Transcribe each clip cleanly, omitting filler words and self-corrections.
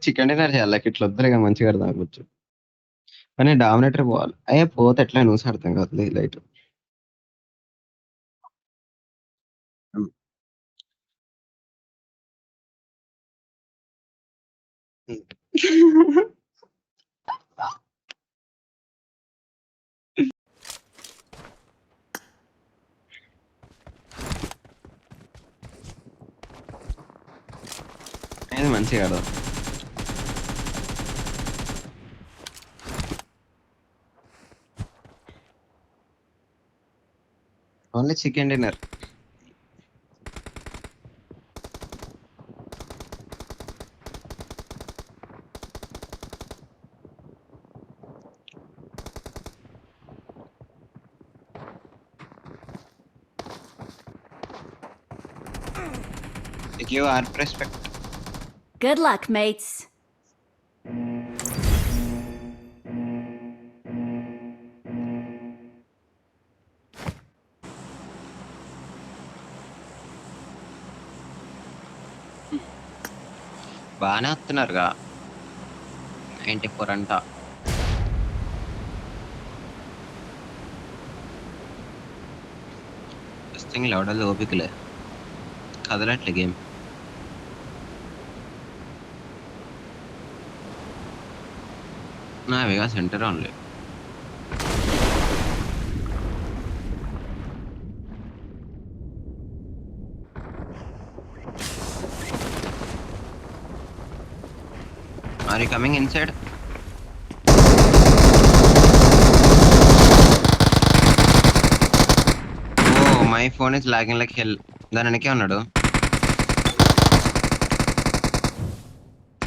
Chicken dinner చేయాలి ఇట్లా వద్దులేగా మంచిగా అర్థం అవ్వచ్చు. కానీ డామినేటర్ పోవాలి. అయ్యే పోతే ఎట్లా న్యూస్ అర్థం కాదు లైట్. ఇది మంచిగా అర్థం. Only chicken dinner. Give our respect. Good luck, mates. బాగానే వస్తున్నారుగా 94 అంట. టెస్టింగ్ లెవెల్ ఓపికలే కదలట్లే గేమ్. నావేగా centre only. Are you coming inside? Oh, my phone is lagging like hell. దాని వెనకే ఉన్నాడు.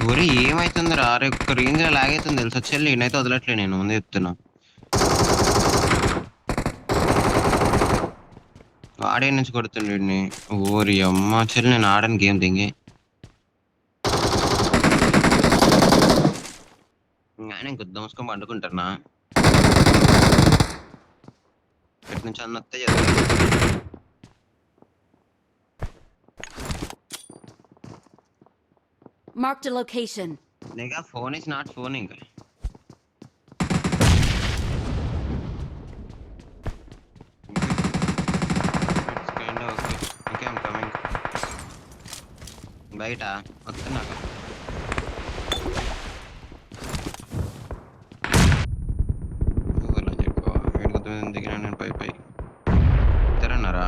ఊరి ఏమైతుంది రా రే, ఒక్క రేంజ్ లో లాగ్ అవుతుంది తెలుసా చెల్లి. నేనైతే వదలట్లే, నేను ముందే చెప్తున్నా. ఆడే నుంచి కొడుతుండే వీడిని. ఓరి అమ్మ చెల్లి, నేను ఆడని గేమ్ దింగి ఆయన గుద్ద మూసుకొని పండుకుంటారునా. ఎటు నుంచి అన్నత్తే చదువు. Marked a location. Nigga, phone is not phoning. It's kind of okay. Okay, I'm coming. బయట వస్తున్నాక చెప్పు. వీడికి దిగిన నేను పై పై ఇద్దరన్నారా?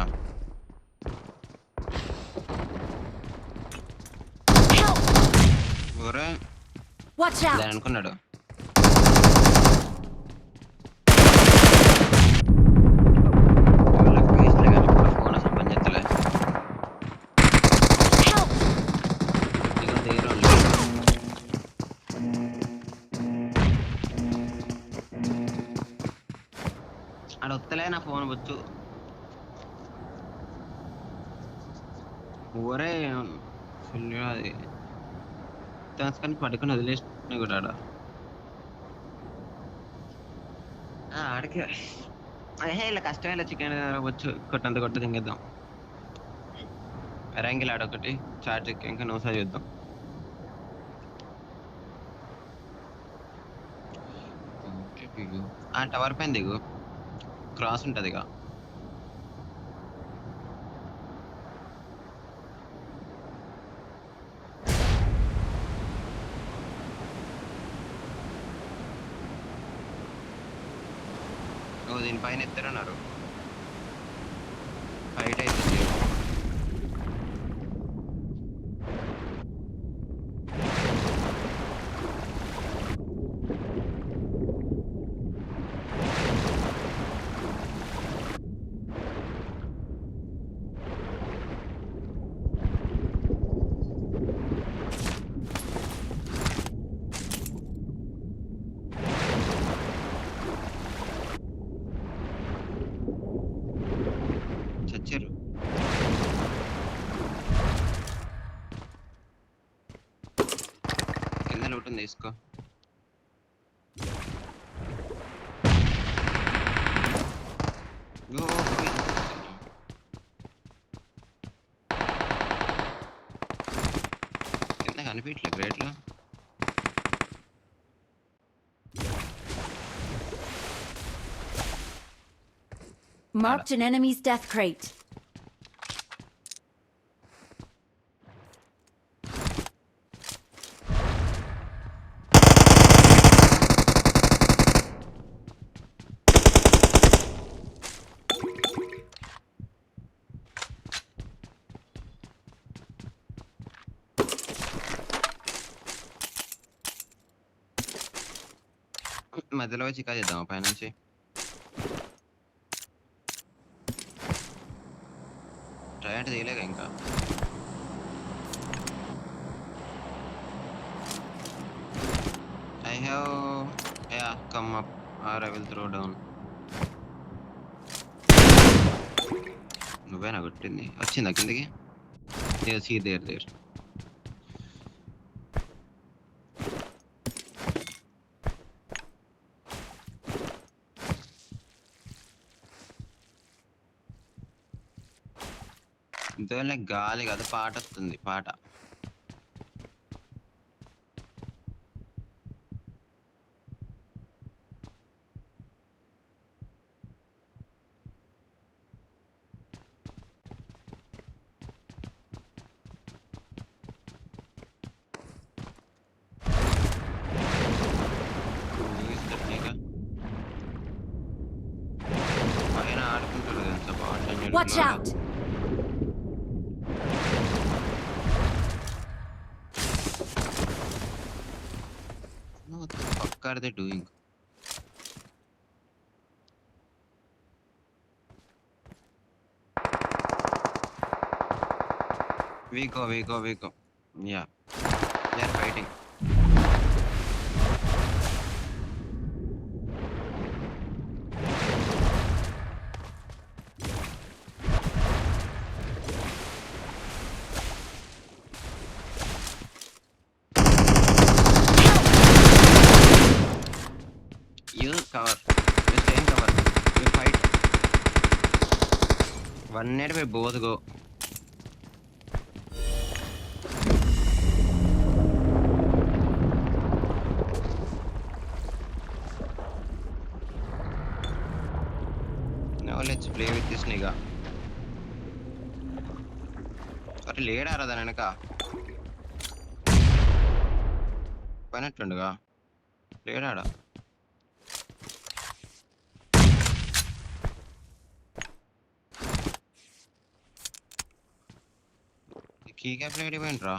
ఊరే Watch out. దాని అనుకున్నాడు. ఫోన్ అసలు పని చేస్తలే. ఆడ వస్తలే నా ఫోన్ వచ్చు. ఊరే ఫుల్ అది కానీ పడుకుని వదిలేసిన కూడా ఆడికి ఇలా కష్టం. ఇలా చికెన్ వచ్చు కొట్టంత కొట్ట తింగేద్దాం. ర్యాంగిల్ ఆడొకటి చార్జ్ ఇంకా నోసా చేద్దాం. ఆ టవర్ పైన దిగు, క్రాస్ ఉంటుంది ఇక. దీనిపైన ఎత్తరన్నారు. ఫైట్ అయితే చచ్చారు. కింద లూటుంది తీసుకో. కింద కనిపించలే గ్రేట్లో. Marked an enemy's death crate. మధ్యలో వచ్చి చికా చేద్దాం పైనుంచి. ట్రై అంటే తీయలేక ఇంకా. I have, yeah, come up or I will throw down. నువ్వేనా కొట్టింది? వచ్చిందా కిందకి? See there. ఇంతలో గాలి కాదు పాట వస్తుంది పాట. పైన ఆడుకుంటాడు ఎంత Watch out! What the fuck are they doing? We go. Yeah, they are fighting. You cover. You stay in cover. You fight. One net we both go. Now let's play with this nigga. అరే లేడారా దాని వెనక పైనట్లుండగా లేడాడా. Key cap లేడీ పోయింట్రా.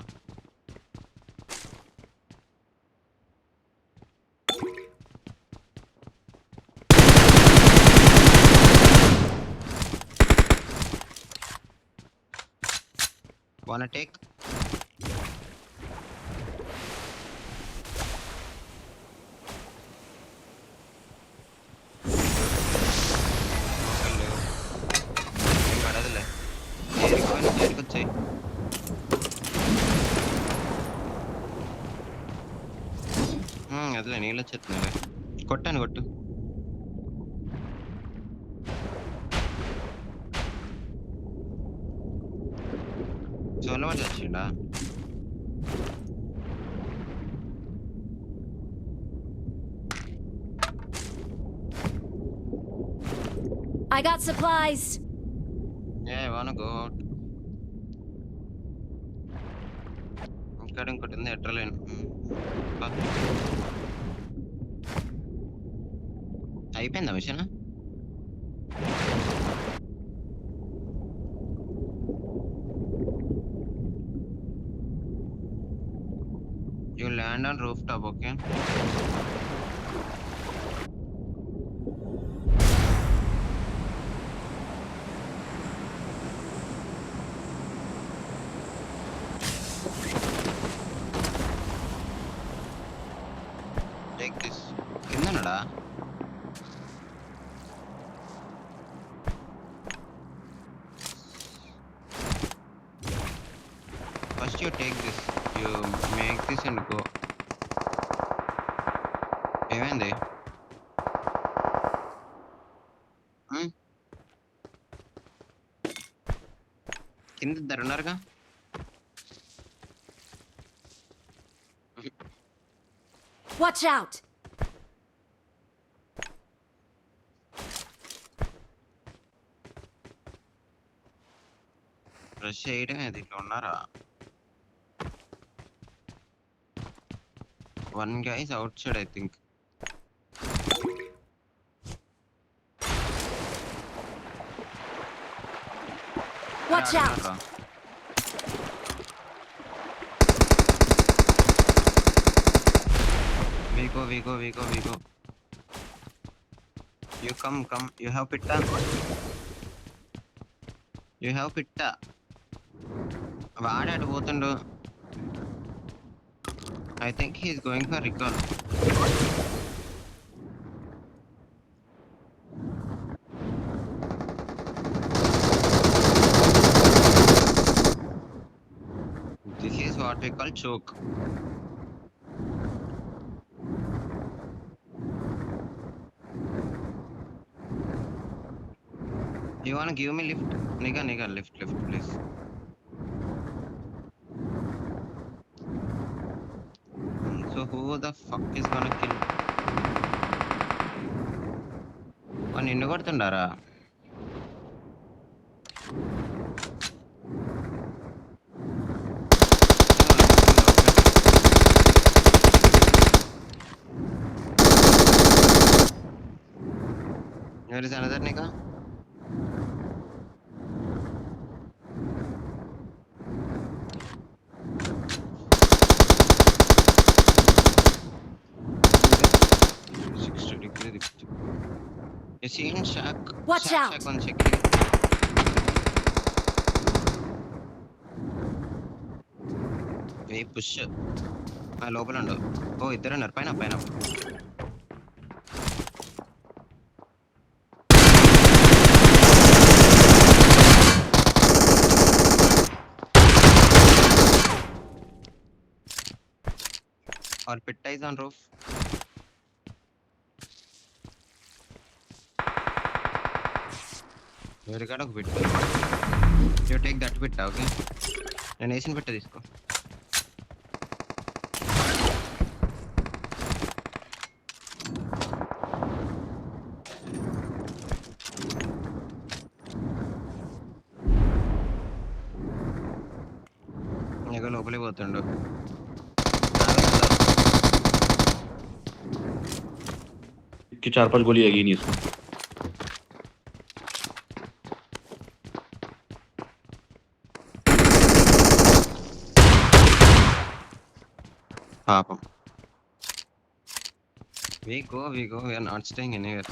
Wanna take? ఏం పడదులే. చేరుకొచ్చాయి. అదిలే నీళ్ళు వచ్చేస్తున్నాయి. కొట్టు. సోలో వాడు చచ్చిండా? I got supplies. Yeah, I wanna go out. ఇక్కడ ఇంకోటి ఉంది ఎట్రలేను. అయిపోయిందా mission? You land on rooftop, okay? Take this. కిందనడా? First you take this. You make this and go. ఏమైంది? కింద ఇద్దరు ఉన్నారుగా. Watch out! రష్ చేయడమే దీంట్లో ఉన్నారా? One guy's out side I think. Watch out! We go. You come. You have pitta. వాడాడు పోతుండు. I think he is going for recall. This is what we call choke. You wanna give me lift? Nigga, lift, please. So who the fuck is gonna kill? నిన్ను కొడుతుండారా? There is another nigga. You see in shack. Watch out! Shack on checking. Hey, push. లోపల ఉండు. ఓ ఇద్దరు ఉన్నారు పైన. Our pitta is on roof. Very good of pitta. You take that pitta, okay? నేను వేసిన పిట్ట తీసుకో. నీకు లోపలికి పోతుండు. कि 4-5 गोली आएगी नहीं इसको. పాపం. We go. We are not staying anywhere.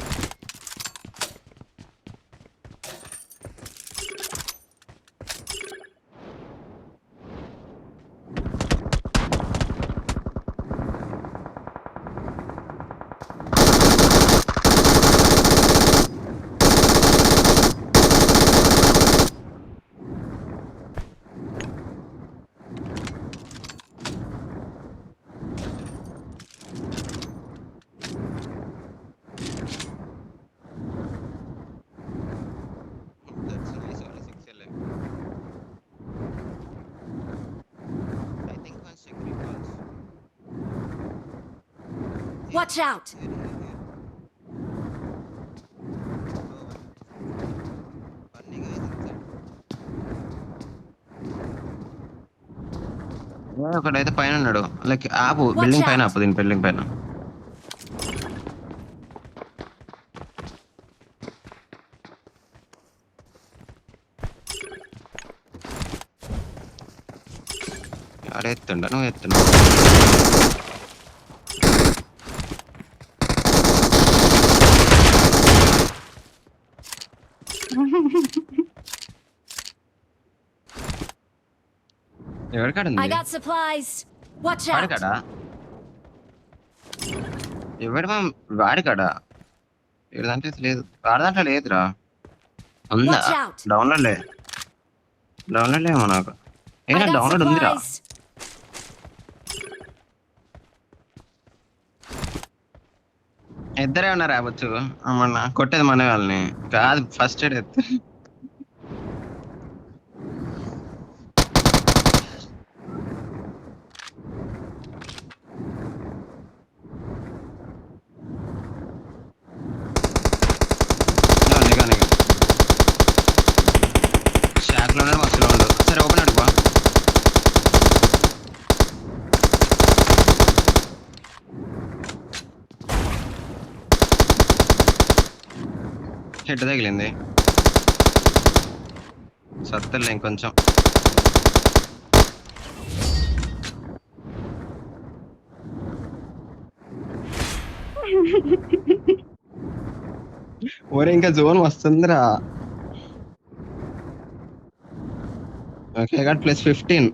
That's nice. Only 6 alive. I think one security calls. Watch out! Here. One nigga is inside. ఒకడైతే పైన ఉన్నాడు. లైక్ ఆపు, బిల్డింగ్ పైన ఆపు. దీని బిల్డింగ్ పైన అరే ఎత్తుండ, నువ్వు ఎత్తున్నావు. ఎవరికాడుంది? I got supplies. Watch out! వాడికాడా? ఎవరి వాడికాడా? ఏదంటే లేదు, వాడదాంట్లో లేదురా. ఉందా? Watch out! డౌన్లోడ్ లేమో నాకు. I got డౌన్లోడ్ ఉందిరా. supplies. ఇద్దరే ఉన్నారు రావచ్చు. అమ్మన్నా కొట్టేది మన వాళ్ళని కాదు, ఫస్ట్ ఎయిడ్ ఎత్తు. అట్లా ఉన్నది మస్తులో ఉండు. సరే ఓపెన్ అడుగు బా. హెడ్ తగిలింది. సత్తలే ఇంకొంచెం. ఒరే ఇంకా జోన్ వస్తుందిరా. Okay, I got +15.